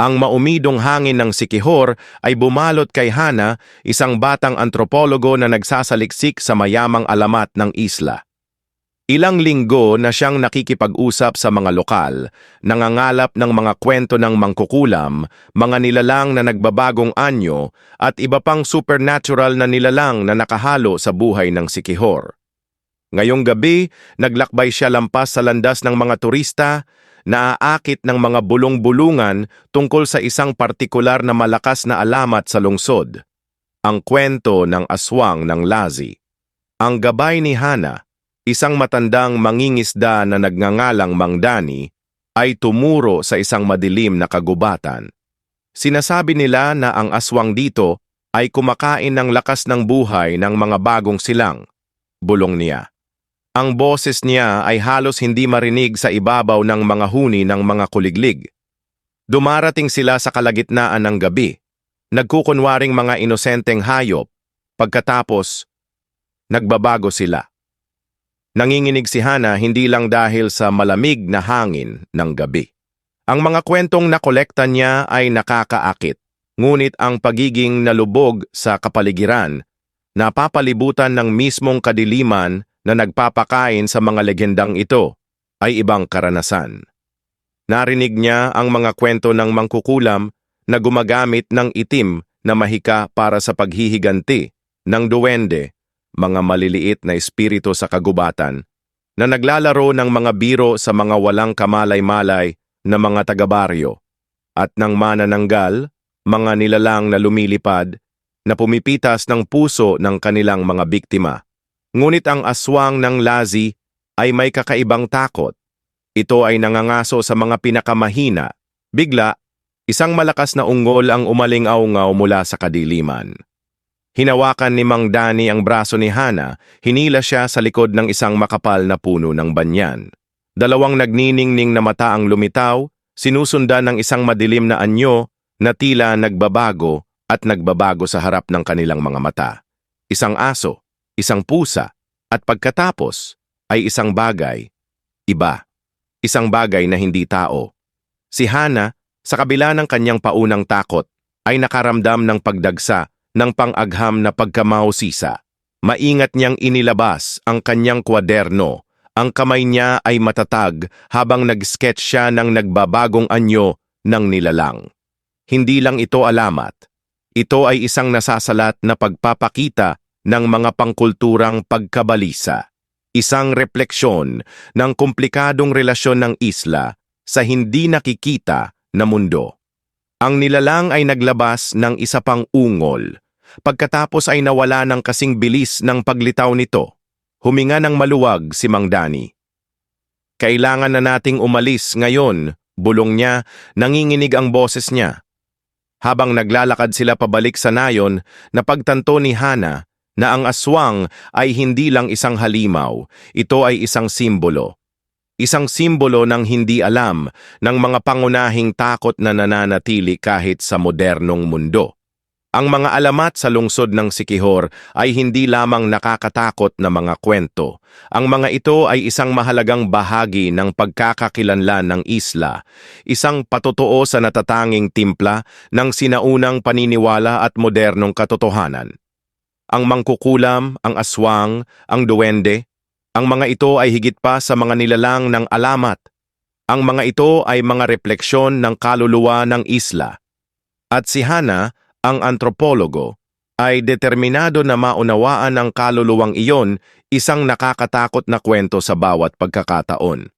Ang maumidong hangin ng Sikihor ay bumalot kay Hana, isang batang antropologo na nagsasaliksik sa mayamang alamat ng isla. Ilang linggo na siyang nakikipag-usap sa mga lokal, nangangalap ng mga kwento ng mangkukulam, mga nilalang na nagbabagong anyo, at iba pang supernatural na nilalang na nakahalo sa buhay ng Sikihor. Ngayong gabi, naglakbay siya lampas sa landas ng mga turista, naaakit ng mga bulong-bulungan tungkol sa isang partikular na malakas na alamat sa lungsod. Ang kwento ng aswang ng Lazi. Ang gabay ni Hana, isang matandang mangingisda na nagngangalang Mang Dani, ay tumuro sa isang madilim na kagubatan. Sinasabi nila na ang aswang dito ay kumakain ng lakas ng buhay ng mga bagong silang. Bulong niya. Ang boses niya ay halos hindi marinig sa ibabaw ng mga huni ng mga kuliglig. Dumarating sila sa kalagitnaan ng gabi, nagkukunwaring mga inosenteng hayop, pagkatapos, nagbabago sila. Nanginginig si Hana hindi lang dahil sa malamig na hangin ng gabi. Ang mga kwentong nakolekta niya ay nakakaakit, ngunit ang pagiging nalubog sa kapaligiran, napapalibutan ng mismong kadiliman na nagpapakain sa mga legendang ito, ay ibang karanasan. Narinig niya ang mga kwento ng mangkukulam na gumagamit ng itim na mahika para sa paghihiganti ng duwende, mga maliliit na espiritu sa kagubatan, na naglalaro ng mga biro sa mga walang kamalay-malay na mga taga-baryo, at ng manananggal, mga nilalang na lumilipad, na pumipitas ng puso ng kanilang mga biktima. Ngunit ang aswang ng Lazi ay may kakaibang takot. Ito ay nangangaso sa mga pinakamahina. Bigla, isang malakas na ungol ang umaling-aungaw mula sa kadiliman. Hinawakan ni Mang Dani ang braso ni Hana, hinila siya sa likod ng isang makapal na puno ng banyan. Dalawang nagniningning na mata ang lumitaw, sinusundan ng isang madilim na anyo na tila nagbabago at nagbabago sa harap ng kanilang mga mata. Isang aso, isang pusa, at pagkatapos ay isang bagay, iba. Isang bagay na hindi tao. Si Hana, sa kabila ng kanyang paunang takot, ay nakaramdam ng pagdagsa ng pang-agham na pagkamausisa. Maingat niyang inilabas ang kanyang kwaderno. Ang kamay niya ay matatag habang nag-sketch siya ng nagbabagong anyo ng nilalang. Hindi lang ito alamat. Ito ay isang nasasalat na pagpapakita ng mga pangkulturang pagkabalisa. Isang refleksyon ng komplikadong relasyon ng isla sa hindi nakikita na mundo. Ang nilalang ay naglabas ng isa pang ungol. Pagkatapos ay nawala ng kasing bilis ng paglitaw nito. Huminga ng maluwag si Mang Dani. Kailangan na nating umalis ngayon, bulong niya, nanginginig ang boses niya. Habang naglalakad sila pabalik sa nayon, napagtanto ni Hana na ang aswang ay hindi lang isang halimaw, ito ay isang simbolo. Isang simbolo ng hindi alam ng mga pangunahing takot na nananatili kahit sa modernong mundo. Ang mga alamat sa lungsod ng Sikihor ay hindi lamang nakakatakot na mga kwento. Ang mga ito ay isang mahalagang bahagi ng pagkakakilanlan ng isla, isang patotoo sa natatanging timpla ng sinaunang paniniwala at modernong katotohanan. Ang mangkukulam, ang aswang, ang duwende, ang mga ito ay higit pa sa mga nilalang ng alamat. Ang mga ito ay mga refleksyon ng kaluluwa ng isla. At si Hana, ang antropologo, ay determinado na maunawaan ang kaluluwang iyon, isang nakakatakot na kwento sa bawat pagkakataon.